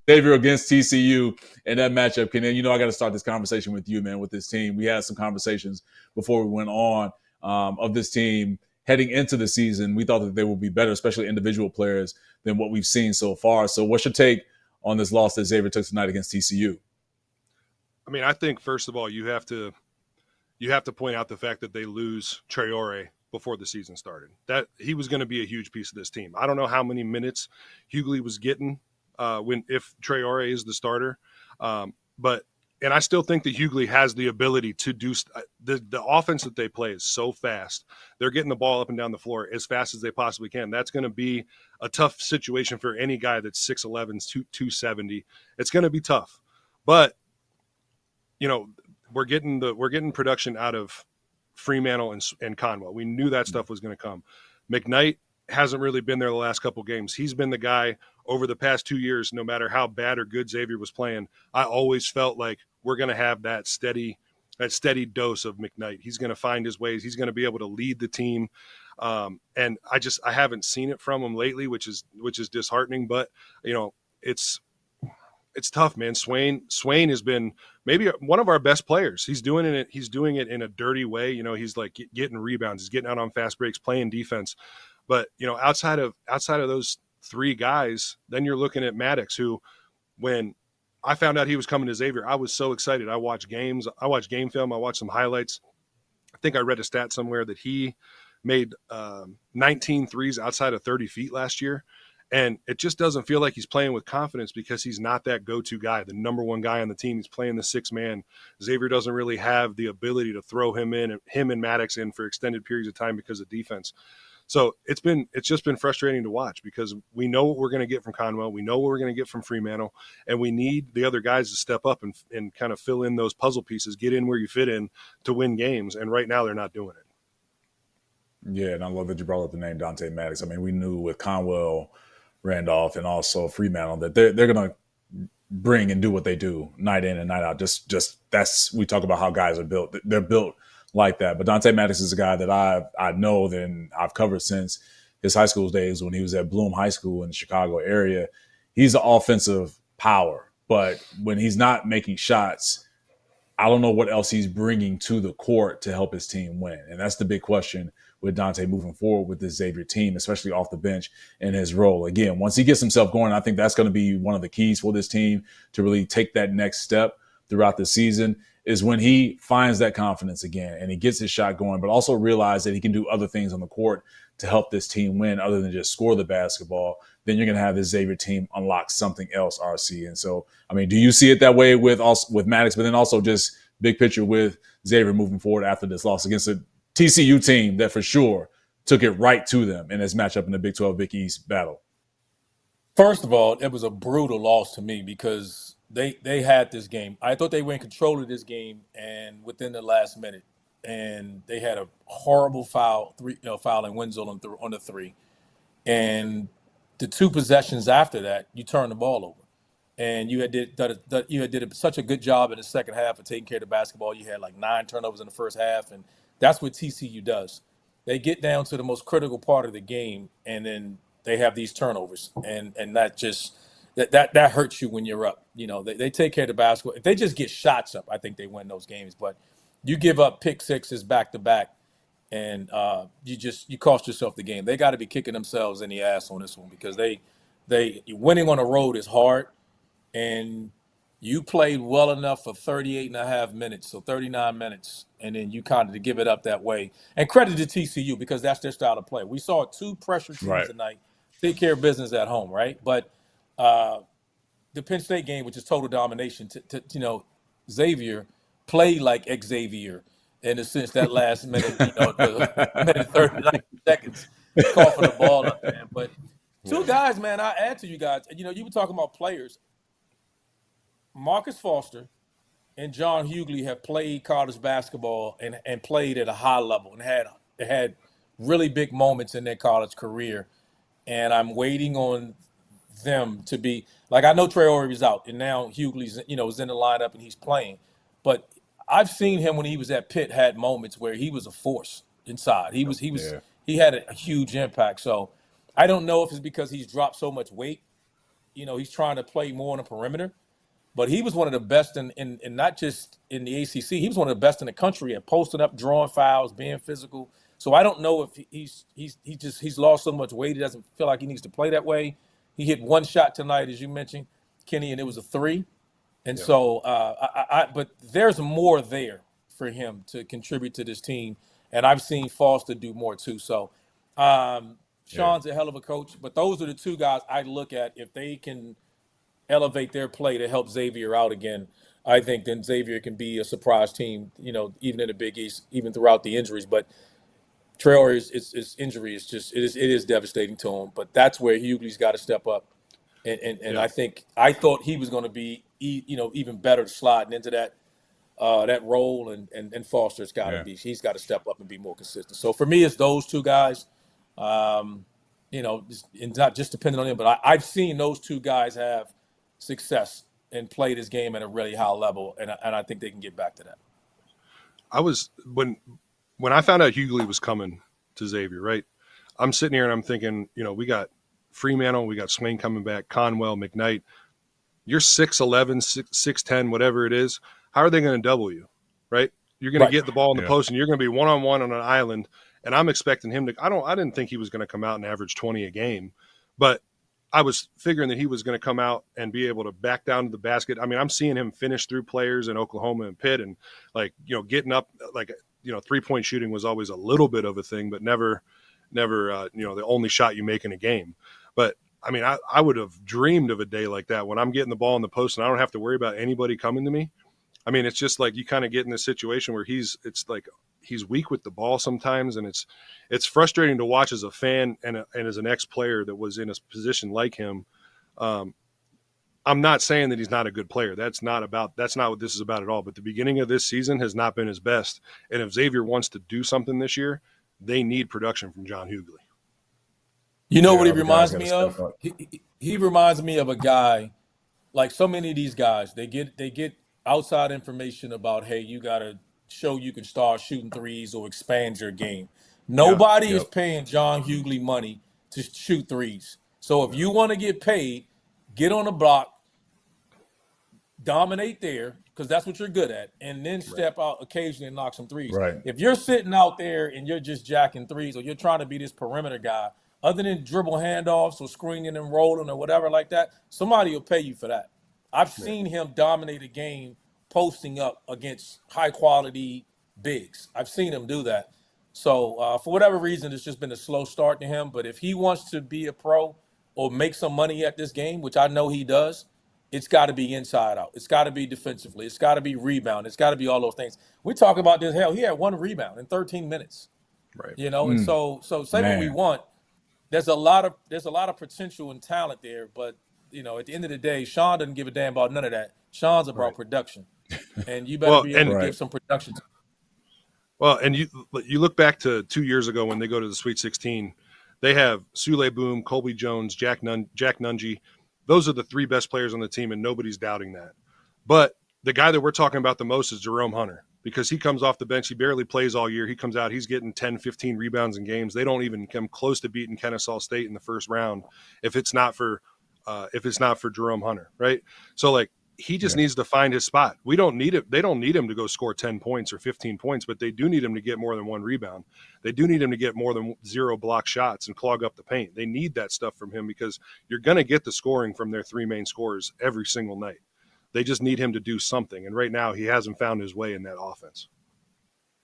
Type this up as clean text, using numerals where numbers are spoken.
Xavier against TCU and that matchup. Ken, I got to start this conversation with you, man, with this team. We had some conversations before we went on of this team heading into the season. We thought that they would be better, especially individual players, than what we've seen so far. So what's your take on this loss that Xavier took tonight against TCU? I mean, I think, first of all, you have to point out the fact that they lose Traore before the season started. That he was going to be a huge piece of this team. I don't know how many minutes Hugley was getting if Traore is the starter, and I still think that Hugley has the ability to do the offense that they play is so fast. They're getting the ball up and down the floor as fast as they possibly can. That's going to be a tough situation for any guy that's 6'11", 270. It's going to be tough, but we're getting production out of Fremantle and Conwell. We knew that stuff was going to come. McKnight hasn't really been there the last couple games. He's been the guy over the past 2 years, no matter how bad or good Xavier was playing. I always felt like we're going to have that steady dose of McKnight. He's going to find his ways. He's going to be able to lead the team. And I haven't seen it from him lately, which is disheartening, but it's tough, man. Swain has been maybe one of our best players. He's doing it in a dirty way. He's like getting rebounds. He's getting out on fast breaks, playing defense. But, outside of those three guys, then you're looking at Maddox, who, when I found out he was coming to Xavier, I was so excited. I watched games. I watched game film. I watched some highlights. I think I read a stat somewhere that he made 19 threes outside of 30 feet last year. And it just doesn't feel like he's playing with confidence because he's not that go-to guy, the number one guy on the team. He's playing the sixth man. Xavier doesn't really have the ability to throw him and Maddox in for extended periods of time because of defense. So it's just been frustrating to watch because we know what we're going to get from Conwell. We know what we're going to get from Fremantle, and we need the other guys to step up and kind of fill in those puzzle pieces, get in where you fit in to win games. And right now they're not doing it. Yeah, and I love that you brought up the name Dante Maddox. I mean, we knew with Conwell, Randolph, and also Fremantle that they're going to bring and do what they do night in and night out. Just that's, we talk about how guys are built. They're built like that. But Dante Maddox is a guy that I know and I've covered since his high school days when he was at Bloom High School in the Chicago area. He's an offensive power, but when he's not making shots, I don't know what else he's bringing to the court to help his team win. And that's the big question with Dante moving forward with this Xavier team, especially off the bench in his role. Again, once he gets himself going, I think that's going to be one of the keys for this team to really take that next step throughout the season, is when he finds that confidence again and he gets his shot going, but also realize that he can do other things on the court to help this team win other than just score the basketball. Then you're going to have this Xavier team unlock something else, RC. And so, I mean, do you see it that way with Maddox, but then also just big picture with Xavier moving forward after this loss against a TCU team that for sure took it right to them in this matchup in the Big 12 Big East battle? First of all, it was a brutal loss to me because they had this game. I thought they were in control of this game, and within the last minute, and they had a horrible fouling Wenzel on the three, and the two possessions after that, you turned the ball over, and you had did such a good job in the second half of taking care of the basketball. You had like 9 turnovers in the first half, and that's what TCU does. They get down to the most critical part of the game, and then they have these turnovers, and that just that hurts you when you're up. They take care of the basketball. If they just get shots up, I think they win those games. But you give up pick sixes back to back, and you cost yourself the game. They got to be kicking themselves in the ass on this one because they winning on the road is hard, and you played well enough for 38 and a half minutes, so 39 minutes, and then you kind of give it up that way. And credit to TCU because that's their style of play. We saw 2 pressure teams tonight take care of business at home, right? But the Penn State game, which is total domination, Xavier played like Xavier in the sense that last minute, the minute 39 seconds, coughing the ball up, man. But 2 guys, man, I add to you guys. You were talking about players. Marcus Foster and John Hugley have played college basketball and played at a high level and had really big moments in their college career. And I'm waiting on them to be like, I know Traore is out and now Hugley's is in the lineup and he's playing, but I've seen him when he was at Pitt had moments where he was a force inside. He had a huge impact. So I don't know if it's because he's dropped so much weight he's trying to play more on the perimeter. But he was one of the best in not just in the ACC. He was one of the best in the country at posting up, drawing fouls, being physical. So I don't know if he's lost so much weight he doesn't feel like he needs to play that way. He hit one shot tonight, as you mentioned, Kenny, and it was a 3. And so, but there's more there for him to contribute to this team, and I've seen Foster do more too. So, Sean's a hell of a coach, but those are the two guys I look at. If they can elevate their play to help Xavier out again, I think then Xavier can be a surprise team, even in the Big East, even throughout the injuries. But Traor's injury it is devastating to him. But that's where Hugley's got to step up, and I thought he was going to be even better sliding into that role, and Foster's got to be. He's got to step up and be more consistent. So for me, it's those two guys. And not just depending on him, but I've seen those two guys have success and play this game at a really high level, and I think they can get back to that. I was when I found out Hugley was coming to Xavier, right? I'm sitting here and I'm thinking, we got Fremantle, we got Swain coming back, Conwell, McKnight. You're 6'11", 6'10", whatever it is. How are they going to double you, right? You're going to get the ball in the post, and you're going to be one-on-one on an island. And I'm expecting him to. I didn't think he was going to come out and average 20 a game, but I was figuring that he was going to come out and be able to back down to the basket. I mean, I'm seeing him finish through players in Oklahoma and Pitt, and getting up, 3-point shooting was always a little bit of a thing, but never, the only shot you make in a game. But I mean, I would have dreamed of a day like that when I'm getting the ball in the post and I don't have to worry about anybody coming to me. I mean, it's just like you kind of get in this situation where he's weak with the ball sometimes, and it's frustrating to watch as a fan and as an ex-player that was in a position like him. I'm not saying that he's not a good player. That's not what this is about at all. But the beginning of this season has not been his best. And if Xavier wants to do something this year, they need production from John Hugley. You know what he reminds me of? He reminds me of a guy, like so many of these guys. They get outside information about, hey, you got to show you can start shooting threes or expand your game. Nobody is paying John Hugley money to shoot threes. So if you want to get paid, get on the block, dominate there, because that's what you're good at, and then step out occasionally and knock some threes. Right. If you're sitting out there and you're just jacking threes, or you're trying to be this perimeter guy, other than dribble handoffs or screening and rolling or whatever like that, somebody will pay you for that. I've seen him dominate a game posting up against high-quality bigs. I've seen him do that. So for whatever reason, it's just been a slow start to him. But if he wants to be a pro or make some money at this game, which I know he does, it's got to be inside out. It's got to be defensively. It's got to be rebound. It's got to be all those things. We talk about this. Hell, he had 1 rebound in 13 minutes. Right. And so say what we want. There's a lot of potential and talent there, but at the end of the day, Sean doesn't give a damn about none of that. Sean's about production, and you better be able to give some production. Well, and you look back to 2 years ago when they go to the Sweet 16, they have Sule Boom, Colby Jones, Jack Nunge. Those are the 3 best players on the team, and nobody's doubting that. But the guy that we're talking about the most is Jerome Hunter, because he comes off the bench. He barely plays all year. He comes out, he's getting 10, 15 rebounds in games. They don't even come close to beating Kennesaw State in the first round if it's not for Jerome Hunter, right? So he just needs to find his spot. We don't need it. They don't need him to go score 10 points or 15 points, but they do need him to get more than 1 rebound. They do need him to get more than 0 block shots and clog up the paint. They need that stuff from him, because you're going to get the scoring from their 3 main scorers every single night. They just need him to do something. And right now he hasn't found his way in that offense.